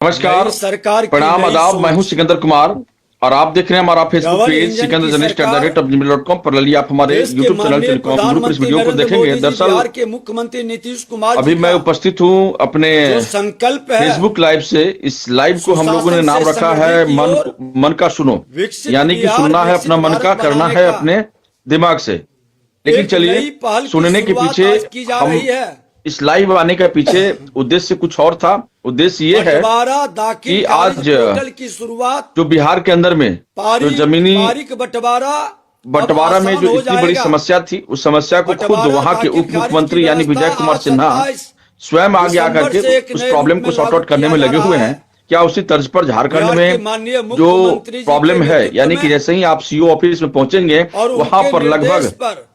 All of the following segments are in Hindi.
नमस्कार, नई सरकार की प्रणाम, नई आदाब। मैं हूं सोच। सिकंदर कुमार और आप देख रहे हैं हमारा Facebook double page engine Sikandar की जर्नलिस्ट सरकार। gmail.com पर। ललिए आप हमारे देश के यूट्यूब चैनल माननीय टेलीकॉम गुरु पर इस प्रधानमंत्री वीडियो को नरेंद्र देखेंगे। मोदी जी, दरअसल बिहार के मुख्यमंत्री नीतीश कुमार अभी जी मैं का उपस्थित हूं अपने जो संकल्प है फेसबुक लाइव से। इस लाइव को हम लोगों ने सुशासन से नाम रखा है समृद्धि की ओर मन का सुनो, विकसित यानी कि बिहार सुनना है अपना विकसित मन भारत का, करना बनाने है का अपने दिमाग से। लेकिन एक चलिए, नई पहल की सुनने के शुरुआत पीछे आज की जा हम रही है। इस लाइव आने के पीछे उद्देश्य कुछ और था। उद्देश्य ये है बंटवारा दाखिल कि खारिज आज पोर्टल की शुरुआत। जो बिहार के अंदर में जो जमीनी बारीक बंटवारा अब बंटवारा में आसान जो हो इतनी बड़ी जाएगा। समस्या थी, उस समस्या को खुद बंटवारा वहां के दाखिल उप खारिज की मुख्यमंत्री यानी व्यवस्था विजय कुमार आज सिन्हा 27 स्वयं आगे आकर दिसंबर के से एक उस नए रूप प्रॉब्लम में को सॉर्ट लागू आउट करने किया में जा लगे रहा हुए है। हैं। क्या उसी तर्ज पर झारखंड बिहार के में माननीय जो मुख्यमंत्री जी के प्रॉब्लम है, नेतृत्व यानी कि में जैसे ही आप सीओ ऑफिस में पहुंचेंगे और वहां उनके पर लगभग निर्देश पर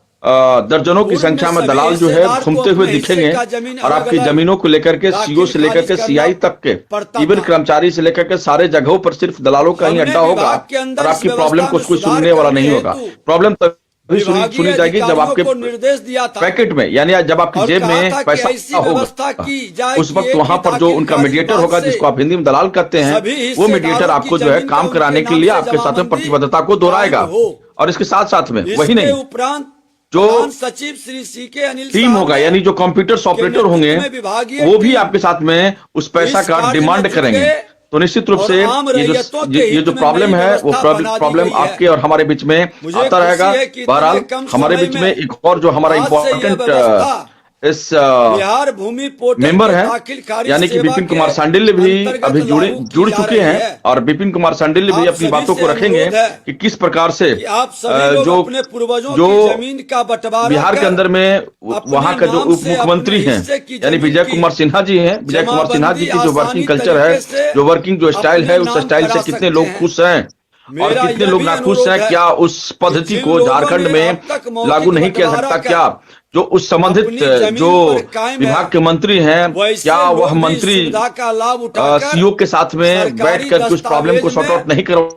दर्जनों की पूर्व में संख्या में सभी दलाल जो है हिस्सेदार को घूमते हुए अपने हिस्से दिखेंगे का जमीन और अलग आपकी अलग जमीनों को लेकर के सीओ दाखिल से लेकर खारिज के करना सीआई तक के, पड़ता इवन था। कर्मचारी से लेकर के सारे जगहों पर सिर्फ दलालों का ही हमने अड्डा होगा विभाग के और अंदर इस आपकी प्रॉब्लम व्यवस्था को में कोई सुधार सुनने वाला करने नहीं होगा। हेतु प्रॉब्लम तभी विभागीय सुनी जाएगी जब अधिकारियों आपके को निर्देश दिया था पैकेट में, यानी जब आपकी और जेब कहा में था कि ऐसी पैसा व्यवस्था होगा, की जाए उस कि वक्त एक ही वहां पर जो दाखिल उनका खारिज मीडिएटर विभाग होगा, से जिसको आप हिंदी में दलाल कहते हैं, सभी वो मीडिएटर हिस्सेदारों की आपको जो है जमीन का काम उनके कराने के नाम लिए से आपके साथ में जमाबंदी प्रतिबद्धता को कायम दोहराएगा। हो। और इसके साथ साथ में वही इसके नहीं, उपरांत जो प्रधान सचिव श्री सीके अनिल टीम साहब होगा, ने यानी जो कंप्यूटर के ऑपरेटर होंगे, नेतृत्व में विभागीय वो भी टीम आपके साथ में उस पैसा इस का कार्य में डिमांड जुट करेंगे। गए तो निश्चित रूप और से आम रैयतों के ये हित जो में नई प्रॉब्लम है वो व्यवस्था बना दी प्रॉब्लम गई है। आपके और हमारे बीच में मुझे आता खुशी रहेगा। है कि इतने बहरहाल कम हमारे समय बीच में में एक और जो हमारा आज से यह इम्पोर्टेंट व्यवस्था इस बिहार भूमि पोर्टल मेंबर के हैं, दाखिल खारिज यानी कि सेवा विपिन के कुमार सांडिल्य भी अंतर्गत अभी लागू की जुड़ जा चुके रही हैं। है। और विपिन कुमार सांडिल्य भी आप अपनी सभी बातों से को रखेंगे अनुरोध है कि किस प्रकार से कि आप सभी लोग जो अपने पूर्वजों जो की जमीन का बंटवारा बिहार के कर अंदर में अपने वहां का जो नाम उप से अपने मुख्यमंत्री हैं, हिस्से की यानी जमीन विजय की कुमार सिन्हा जी हैं, विजय कुमार सिन्हा जी जमाबंदी की जो आसानी वर्किंग कल्चर है, तरीके से जो वर्किंग जो स्टाइल अपने है, उस नाम स्टाइल करा से कितने सकते लोग हैं। खुश हैं और मेरा कितने यह लोग भी नाखुश अनुरोध हैं। है क्या उस कि पद्धति जिन को लोगों झारखंड ने में अब तक लागू मौखिक नहीं किया बंटवारा सकता? कर क्या जो उस संबंधित अपनी जो जमीन पर कायम है, विभाग के मंत्री हैं, क्या वैसे वह लोग भी इस मंत्री सुविधा का लाभ उठाकर सीओ के साथ में बैठ सरकारी करके उस प्रॉब्लम को दस्तावेज सॉर्ट आउट में नहीं करवा?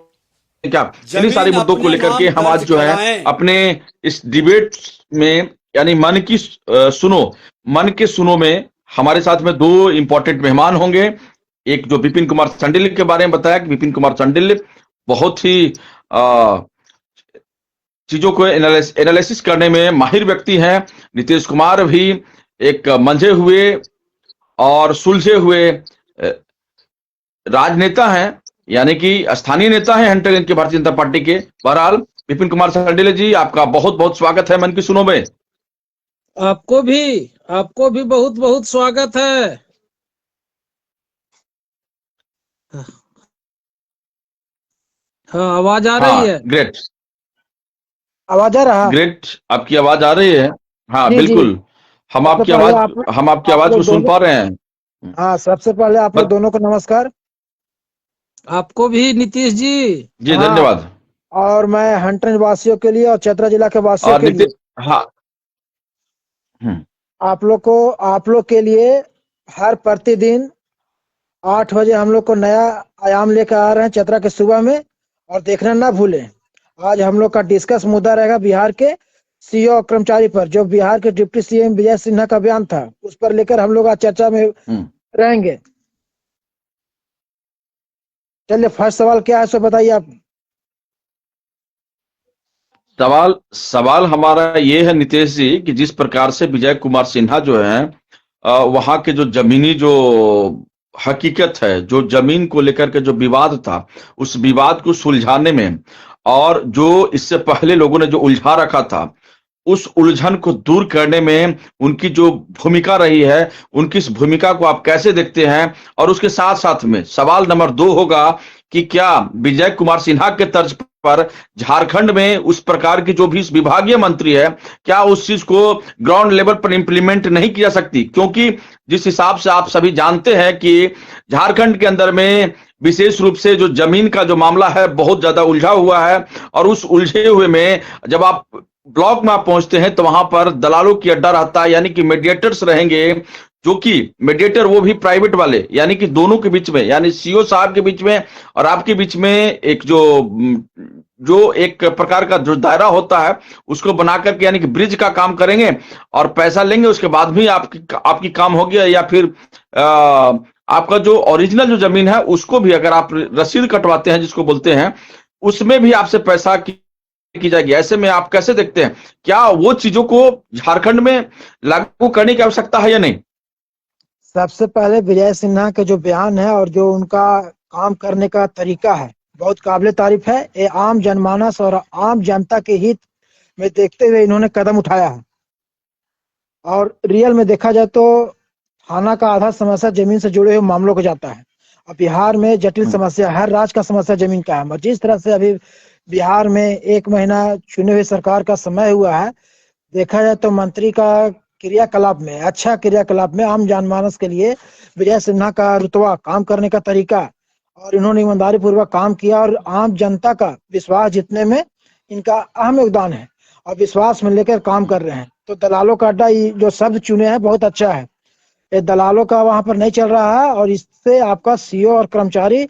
क्या इन्हीं सारे जमीन मुद्दों को अपने लेकर के नाम हम आज दर्ज जो है कराएं। अपने इस डिबेट में, यानी मन की सुनो, मन के सुनो में हमारे साथ में दो इंपॉर्टेंट मेहमान होंगे। एक जो विपिन कुमार सांडिल्य के बारे में बताया कि विपिन कुमार सांडिल्य बहुत ही चीजों को एनालिसिस करने में माहिर व्यक्ति हैं। नीतीश कुमार भी एक मंझे हुए और सुलझे हुए राजनेता हैं, यानी कि स्थानीय नेता हैं हंटरगंज के भारतीय जनता पार्टी के। बहरहाल विपिन कुमार सांडिल्य जी, आपका बहुत बहुत स्वागत है मन की सुनो में। आपको भी बहुत बहुत स्वागत है। हाँ, आवाज आ रही है? ग्रेट, आवाज आ रहा? ग्रेट, आपकी आवाज आ रही है। हाँ जी जी। बिल्कुल, हम सबसे आपकी पहले आवाज हम आपकी आप आवाज को लोग सुन दोनों, पा रहे हैं। हाँ सबसे पहले आप लोग बत, दोनों को नमस्कार। आपको भी नीतीश जी। जी हाँ, धन्यवाद। और मैं हंटरगंज वासियों के लिए और चतरा जिला के वासियों और के लिए, हाँ, आप लोग के लिए हर प्रतिदिन 8 बजे हम लोग को नया आयाम लेकर आ रहे हैं चतरा के सुबह में। और देखना ना भूलें, आज हम लोग का डिस्कस मुद्दा रहेगा बिहार के सीओ और कर्मचारी पर, जो बिहार के डिप्टी सीएम विजय सिन्हा का बयान था, उस पर लेकर हम लोग आज चर्चा में रहेंगे। चलिए, फर्स्ट सवाल क्या है सो बताइए आप। सवाल हमारा ये है नीतीश जी कि जिस प्रकार से विजय कुमार सिन्हा जो है वहां के जो जमीनी जो हकीकत है, जो जमीन को लेकर के जो विवाद था, उस विवाद को सुलझाने में और जो इससे पहले लोगों ने जो उलझा रखा था, उस उलझन को दूर करने में उनकी जो भूमिका रही है, उनकी इस भूमिका को आप कैसे देखते हैं? और उसके साथ साथ में सवाल नंबर 2 होगा कि क्या विजय कुमार सिन्हा के तर्ज पर झारखंड में उस प्रकार की जो भी विभागीय मंत्री है, क्या उस चीज को ग्राउंड लेवल पर इंप्लीमेंट नहीं की जा सकती? क्योंकि जिस हिसाब से आप सभी जानते हैं कि झारखंड के अंदर में विशेष रूप से जो जमीन का जो मामला है बहुत ज्यादा उलझा हुआ है। और उस उलझे हुए में जब आप ब्लॉक में आप पहुंचते हैं तो वहां पर दलालों की अड्डा रहता है, यानी कि मीडिएटर्स रहेंगे, जो कि मीडिएटर वो भी प्राइवेट वाले, यानी कि दोनों के बीच में, यानी सीओ साहब के बीच में और आपके बीच में एक जो एक प्रकार का जो दायरा होता है उसको बना करके, यानी कि ब्रिज का काम करेंगे और पैसा लेंगे। उसके बाद भी आपकी काम हो गया, या फिर आपका जो ओरिजिनल जो जमीन है उसको भी अगर आप रसीद कटवाते हैं जिसको बोलते हैं, उसमें भी आपसे पैसा की जाएगी। ऐसे में आप कैसे देखते हैं, क्या वो चीजों को झारखंड में लागू करने की आवश्यकता है या नहीं? सबसे पहले विजय सिन्हा के जो बयान है और जो उनका काम करने का तरीका है बहुत काबिले तारीफ है। ये आम जनमानस और आम जनता के हित में देखते हुए इन्होंने कदम उठाया है। और रियल में देखा जाए तो थाना का आधा समस्या जमीन से जुड़े हुए मामलों को जाता है। अब बिहार में जटिल समस्या, हर राज्य का समस्या जमीन का है। जिस तरह से अभी बिहार में 1 महीना चुने हुए सरकार का समय हुआ है, देखा जाए तो मंत्री का क्रियाकलाप में, अच्छा क्रियाकलाप में आम जनमानस के लिए विजय सिन्हा का रुतबा, काम करने का तरीका और इन्होंने ईमानदारी पूर्वक काम किया और आम जनता का विश्वास जीतने में इनका अहम योगदान है और विश्वास में लेकर काम कर रहे हैं। तो दलालों का अड्डा जो शब्द चुने हैं बहुत अच्छा है। ये दलालों का वहां पर नहीं चल रहा है और इससे आपका सीओ और कर्मचारी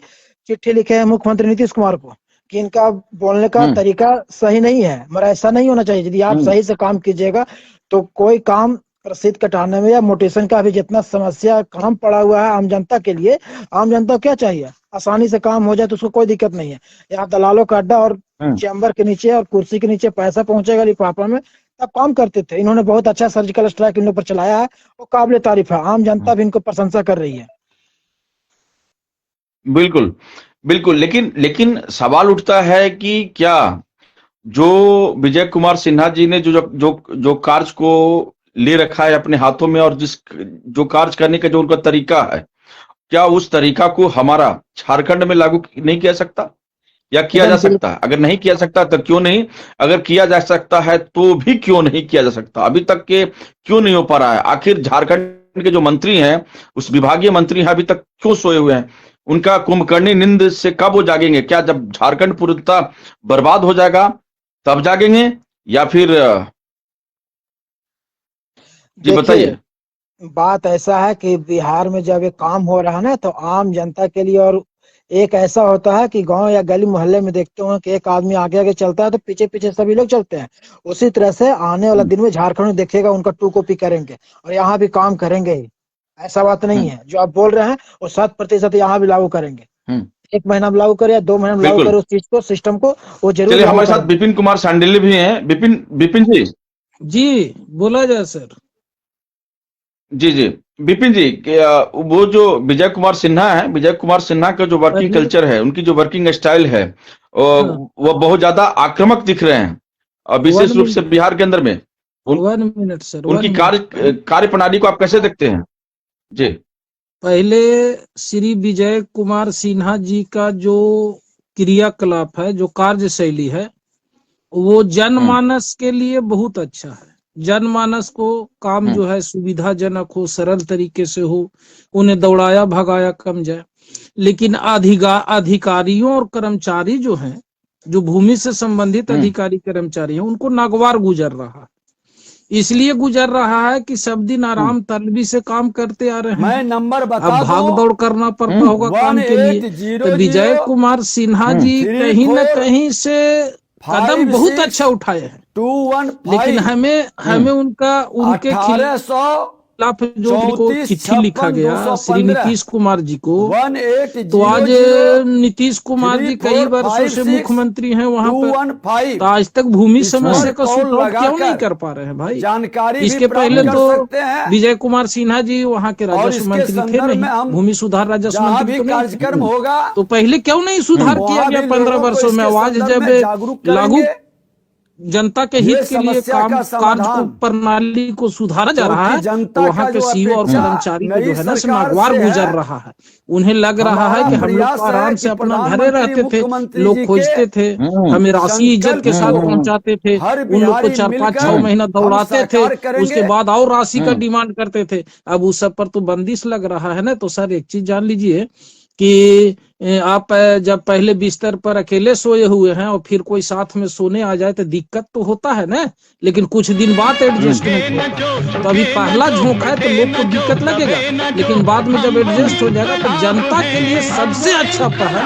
चिट्ठी लिखे हैं मुख्यमंत्री नीतीश कुमार को कि इनका बोलने का तरीका सही नहीं है। मगर ऐसा नहीं होना चाहिए। यदि आप सही से काम कीजिएगा तो कोई काम रसीद कटाने में या मोटेशन का भी जितना समस्या काम पड़ा हुआ है आम जनता के लिए, आम जनता को क्या चाहिए, आसानी से काम हो जाए तो उसको कोई दिक्कत नहीं है। यहाँ दलालों का अड्डा और चैम्बर के नीचे और कुर्सी के नीचे पैसा पहुंचेगा लिफाफा में, तब काम करते थे। इन्होंने बहुत अच्छा सर्जिकल स्ट्राइक इन पर चलाया है, वो काबिले तारीफ है। आम जनता भी इनको प्रशंसा कर रही है। बिल्कुल बिल्कुल, लेकिन सवाल उठता है कि क्या जो विजय कुमार सिन्हा जी ने जो कार्य को ले रखा है अपने हाथों में और जो कार्य करने का जो उनका तरीका है, क्या उस तरीका को हमारा झारखंड में लागू नहीं किया सकता या किया जा सकता है? अगर नहीं किया सकता तो क्यों नहीं? अगर किया जा सकता है तो भी क्यों नहीं किया जा सकता? अभी तक के क्यों नहीं हो पा रहा है? आखिर झारखंड के जो मंत्री हैं, उस विभागीय मंत्री हैं, अभी तक क्यों सोए हुए हैं? उनका कुंभकर्णी नींद से कब वो जागेंगे? क्या जब झारखंड पूर्णतः बर्बाद हो जाएगा तब जागेंगे या फिर जी बताइए। बात ऐसा है कि बिहार में जब ये काम हो रहा है ना, तो आम जनता के लिए और एक ऐसा होता है कि गांव या गली मोहल्ले में देखते हो कि एक आदमी आगे आगे चलता है तो पीछे पीछे सभी लोग चलते हैं। उसी तरह से आने वाला दिन में झारखंड में देखिएगा उनका टू कॉपी करेंगे और यहाँ भी काम करेंगे ही। ऐसा बात नहीं है, जो आप बोल रहे हैं वो 100% यहाँ भी लागू करेंगे। 1 महीना में लागू करे या 2 महीना में लागू करे, उस चीज को, सिस्टम को, वो जरूर। चलिए, हमारे साथ विपिन कुमार सांडिल्य भी हैं। विपिन जी बोला जाए सर। जी विपिन जी, वो जो विजय कुमार सिन्हा है, विजय कुमार सिन्हा का जो वर्किंग कल्चर है, उनकी जो वर्किंग स्टाइल है, वो बहुत ज्यादा आक्रामक दिख रहे हैं, और विशेष रूप से बिहार के अंदर में 1 मिनट सर, उनकी कार्य प्रणाली को आप कैसे देखते हैं? जी, पहले श्री विजय कुमार सिन्हा जी का जो क्रियाकलाप है, जो कार्यशैली है, वो जनमानस के लिए बहुत अच्छा है। जनमानस को काम जो है सुविधाजनक हो, सरल तरीके से हो, उन्हें दौड़ाया भगाया कम जाए। लेकिन अधिकारियों और कर्मचारी जो हैं, जो भूमि से संबंधित अधिकारी कर्मचारी हैं, उनको नागवार गुजर रहा है। इसलिए गुजर रहा है कि सब दिन आराम तलबी से काम करते आ रहे हैं। मैं नंबर बता अब भाग दौड़ करना पड़ता होगा काम के लिए। तो विजय कुमार सिन्हा जी कहीं न कहीं से कदम बहुत अच्छा उठाए हैं, लेकिन हमें उनके खिलाफ जो उनको चिट्ठी लिखा गया श्री नीतीश कुमार जी को, तो आज नीतीश कुमार जी कई वर्षों से मुख्यमंत्री हैं वहां पर, तो आज तक भूमि समस्या का सुलझाव क्यों नहीं कर पा रहे हैं भाई? इसके पहले तो विजय कुमार सिन्हा जी वहां के राजस्व मंत्री थे नहीं, भूमि सुधार राजस्व मंत्री तो पहले क्यों नहीं सुधार किया गया 15 वर्षों में? आवाज जब लागू जनता के हित के लिए काम कार्य को प्रणाली को सुधारा जा रहा है, तो वहाँ के सीओ और कर्मचारी को जो है ना नागवार गुजर रहा है। उन्हें लग रहा है कि हम लोग आराम से अपना घरे रहते थे, लोग खोजते थे, हमें राशि इज्जत के साथ पहुंचाते थे, उन लोग को 4-5-6 महीना दौड़ाते थे, उसके बाद और राशि का डिमांड करते थे। अब उस सब पर तो बंदिश लग रहा है ना। तो सर एक चीज जान लीजिए कि आप जब पहले बिस्तर पर अकेले सोए हुए हैं और फिर कोई साथ में सोने आ जाए तो दिक्कत तो होता है ना, लेकिन कुछ दिन बाद एडजस्टमेंट होता है। तो अभी पहला झोंका है तो लोग को दिक्कत लगेगा, लेकिन बाद में जब एडजस्ट हो जाएगा तो जनता के लिए सबसे अच्छा पहल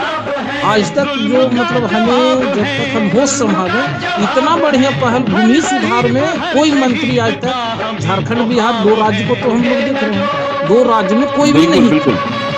आज तक जो मतलब हमें जब तक हम होश संभाले, इतना बढ़िया पहल भूमि सुधार में कोई मंत्री आज तक, झारखंड बिहार 2 राज्य को तो हम लोग देख रहे हैं, 2 राज्य में कोई भी नहीं।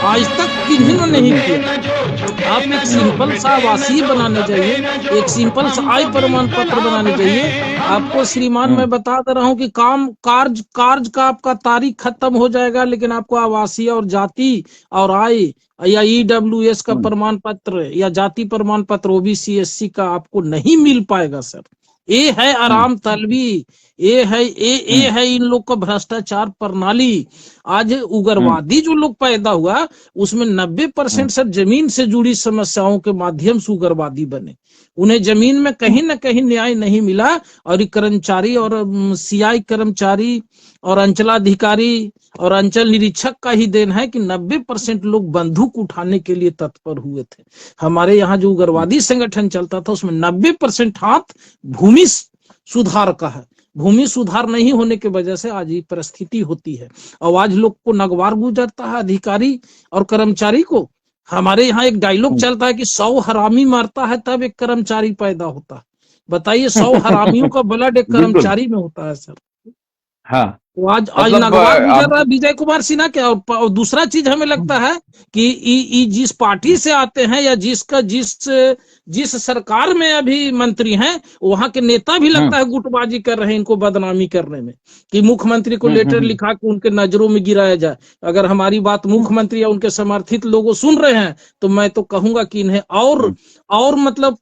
आज तक किन्हीं ने नहीं किया। आप एक सिंपल सा आवासीय बनाने चाहिए, एक सिंपल सा आय प्रमाण पत्र बनाने चाहिए। आपको श्रीमान मैं बता दे रहा हूँ कि कार्य का आपका तारीख खत्म हो जाएगा, लेकिन आपको आवासीय और जाति और आय या EWS का प्रमाण पत्र या जाति प्रमाण पत्र OBC SC का आपको नहीं मिल पाएगा सर। ये है आराम तलबी, ये है इन लोग का भ्रष्टाचार प्रणाली। आज उग्रवादी जो लोग पैदा हुआ उसमें 90% सर जमीन से जुड़ी समस्याओं के माध्यम से उग्रवादी बने। उन्हें जमीन में कहीं ना कहीं न्याय नहीं मिला, और ये कर्मचारी और CI कर्मचारी और अंचलाधिकारी और अंचल निरीक्षक का ही देन है कि 90% लोग बंदूक उठाने के लिए तत्पर हुए थे। हमारे यहाँ जो उग्रवादी संगठन चलता था उसमें 90% हाथ भूमि सुधार का है। भूमि सुधार नहीं होने की वजह से आज ये परिस्थिति होती है, और आज लोग को नगवार गुजरता है अधिकारी और कर्मचारी को। हमारे यहाँ एक डायलॉग चलता है कि 100 हरामी मारता है तब एक कर्मचारी पैदा होता है। बताइए 100 हरामियों का ब्लड एक कर्मचारी में होता है सर। हाँ, तो आज नगवार गुजर रहा है विजय कुमार सिन्हा के। और दूसरा चीज हमें लगता है कि जिस पार्टी से आते हैं या जिस सरकार में अभी मंत्री हैं, वहां के नेता भी लगता है गुटबाजी कर रहे हैं इनको बदनामी करने में, कि मुख्यमंत्री को लेटर लिखा कि उनके नजरों में गिराया जाए। अगर हमारी बात मुख्यमंत्री या उनके समर्थित लोगों सुन रहे हैं तो मैं तो कहूंगा कि इन्हें और मतलब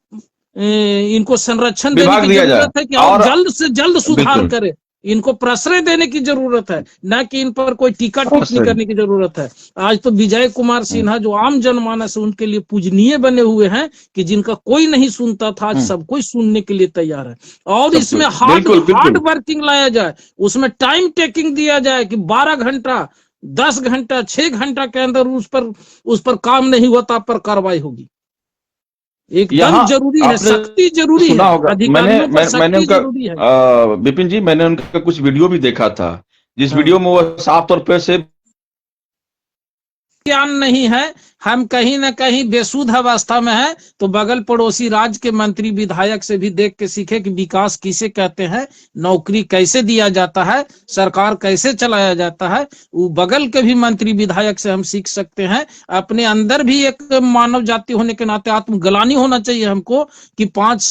इनको संरक्षण देने की जरूरत है कि और जल्द से जल्द सुधार करे। इनको प्रश्रय देने की जरूरत है, न कि इन पर कोई टीका टिप्पणी करने की जरूरत है। आज तो विजय कुमार सिन्हा जो आम जनमानस है उनके लिए पूजनीय बने हुए हैं कि जिनका कोई नहीं सुनता था आज सब कोई सुनने के लिए तैयार है। और इसमें हार्ड वर्किंग लाया जाए, उसमें टाइम टेकिंग दिया जाए कि 12 घंटा 10 घंटा 6 घंटा के अंदर उस पर काम नहीं होता पर कार्रवाई होगी। एकदम जरूरी है, सख्ती जरूरी है, अधिकारियों पर सख्ती जरूरी है। विपिन जी, मैंने उनका कुछ वीडियो भी देखा था, जिस वीडियो में वो साफ तौर पे से ज्ञान नहीं है, हम कहीं ना कहीं बेसुध अवस्था में है, तो बगल पड़ोसी राज्य के मंत्री विधायक से भी देख के सीखे कि विकास किसे कहते हैं, नौकरी कैसे दिया जाता है, सरकार कैसे चलाया जाता है। वो बगल के भी मंत्री विधायक से हम सीख सकते हैं। अपने अंदर भी एक मानव जाति होने के नाते आत्मग्लानि होना चाहिए हमको कि 5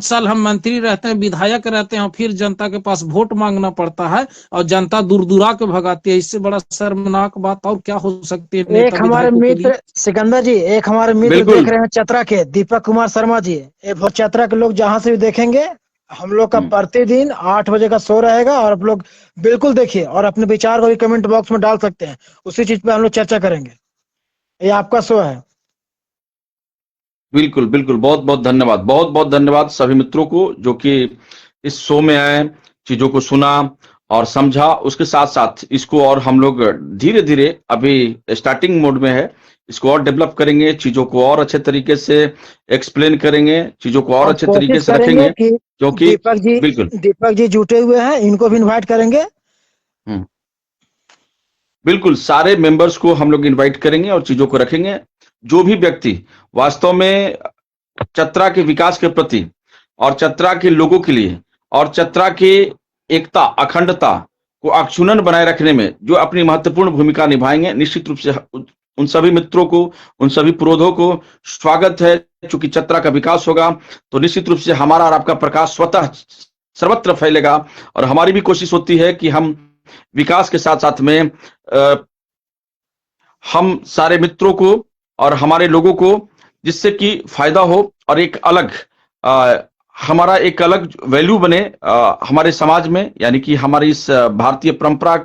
साल हम मंत्री रहते हैं, विधायक रहते हैं, फिर जनता के पास वोट मांगना पड़ता है और जनता दूर दूरा के भगाती है। इससे बड़ा शर्मनाक बात और क्या हो सकती है। एक हमारे मित्र सिकंदर जी, एक हमारे मित्र देख रहे हैं चतरा के, दीपक कुमार शर्मा जी। चतरा के लोग जहां से भी देखेंगे, हम लोग का प्रतिदिन 8 बजे का शो रहेगा, और आप लोग बिल्कुल देखिए और अपने विचार को भी कमेंट बॉक्स में डाल सकते हैं। उसी चीज पे हम लोग चर्चा करेंगे। ये आपका शो है। बिल्कुल बिल्कुल, बहुत बहुत धन्यवाद, बहुत बहुत धन्यवाद सभी मित्रों को जो कि इस शो में आए, चीजों को सुना और समझा। उसके साथ साथ इसको और हम लोग धीरे धीरे अभी स्टार्टिंग मोड में है, इसको और डेवलप करेंगे, चीजों को और अच्छे तरीके से एक्सप्लेन करेंगे, चीजों को और अच्छे तरीके से रखेंगे, क्योंकि दीपक जी जुटे हुए हैं, इनको भी इन्वाइट करेंगे। बिल्कुल, सारे मेंबर्स को हम लोग इन्वाइट करेंगे और चीजों को रखेंगे। जो भी व्यक्ति वास्तव में चतरा के विकास के प्रति और चतरा के लोगों के लिए और चतरा के एकता अखंडता को अक्षुण्ण बनाए रखने में जो अपनी महत्वपूर्ण भूमिका निभाएंगे, निश्चित रूप से उन सभी मित्रों को, उन सभी पुरोधों को स्वागत है। चूंकि चतरा का विकास होगा तो निश्चित रूप से हमारा और आपका प्रकाश स्वतः सर्वत्र फैलेगा, और हमारी भी कोशिश होती है कि हम विकास के साथ साथ में हम सारे मित्रों को और हमारे लोगों को जिससे कि फायदा हो और एक अलग हमारा एक अलग वैल्यू बने हमारे समाज में, यानी कि हमारी इस भारतीय परंपरा,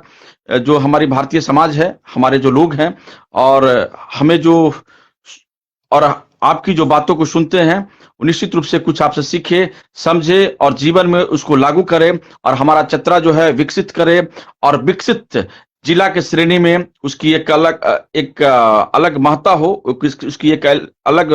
जो हमारी भारतीय समाज है, हमारे जो लोग हैं, और हमें जो और आपकी जो बातों को सुनते हैं वो निश्चित रूप से कुछ आपसे सीखे, समझे और जीवन में उसको लागू करे, और हमारा चतरा जो है विकसित करे, और विकसित जिला के श्रेणी में उसकी एक अलग महत्ता हो, उसकी एक अलग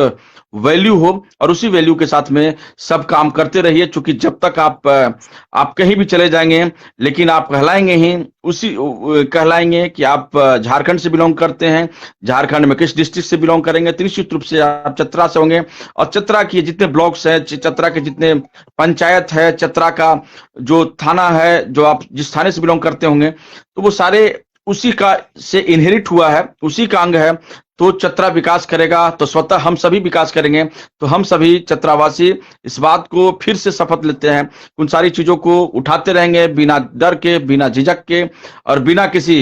वैल्यू हो, और उसी वैल्यू के साथ में सब काम करते रहिए। क्योंकि जब तक आप कहीं भी चले जाएंगे, लेकिन आप कहलाएंगे ही कहलाएंगे कि आप झारखंड से बिलोंग करते हैं, झारखंड में किस डिस्ट्रिक्ट से बिलोंग करेंगे, तो निश्चित रूप से आप चतरा से होंगे। और चतरा के जितने ब्लॉक्स हैं, चतरा के जितने पंचायत है, चतरा का जो थाना है, जो आप जिस थाने से बिलोंग करते होंगे, तो वो सारे उसी का से इनहेरिट हुआ है, उसी का अंग है। तो चतरा विकास करेगा तो स्वतः हम सभी विकास करेंगे। तो हम सभी चतरावासी इस बात को फिर से शपथ लेते हैं, उन सारी चीजों को उठाते रहेंगे बिना डर के, बिना झिझक के और बिना किसी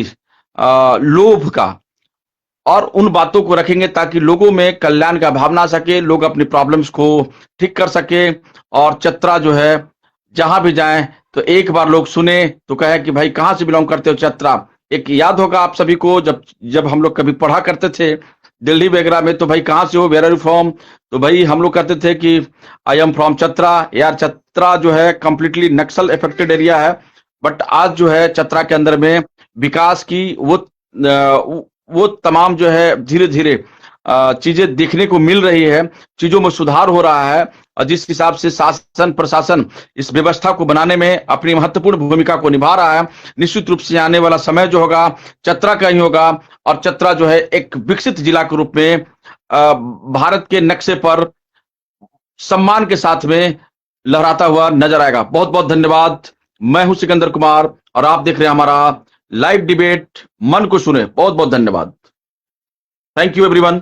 लोभ का, और उन बातों को रखेंगे ताकि लोगों में कल्याण का भावना आ सके, लोग अपनी प्रॉब्लम्स को ठीक कर सके। और चतरा जो है जहां भी जाएं तो एक बार लोग सुने तो कहे कि भाई कहां से बिलोंग करते हो चतरा। एक याद होगा आप सभी को, जब हम लोग कभी पढ़ा करते थे दिल्ली वगैरह में, तो भाई कहां से हो, वेयर आर यू फ्रॉम, तो भाई हम लोग कहते थे कि आई एम फ्रॉम चतरा। यार चतरा जो है कंप्लीटली नक्सल इफेक्टेड एरिया है, बट आज जो है चतरा के अंदर में विकास की वो तमाम जो है धीरे धीरे चीजें देखने को मिल रही है, चीजों में सुधार हो रहा है। और जिस हिसाब से शासन प्रशासन इस व्यवस्था को बनाने में अपनी महत्वपूर्ण भूमिका को निभा रहा है, निश्चित रूप से आने वाला समय जो होगा चतरा का ही होगा। और चतरा जो है एक विकसित जिला के रूप में भारत के नक्शे पर सम्मान के साथ में लहराता हुआ नजर आएगा। बहुत बहुत धन्यवाद। मैं हूं सिकंदर कुमार और आप देख रहे हैं हमारा लाइव डिबेट मन को सुने। बहुत बहुत धन्यवाद। Thank you everyone.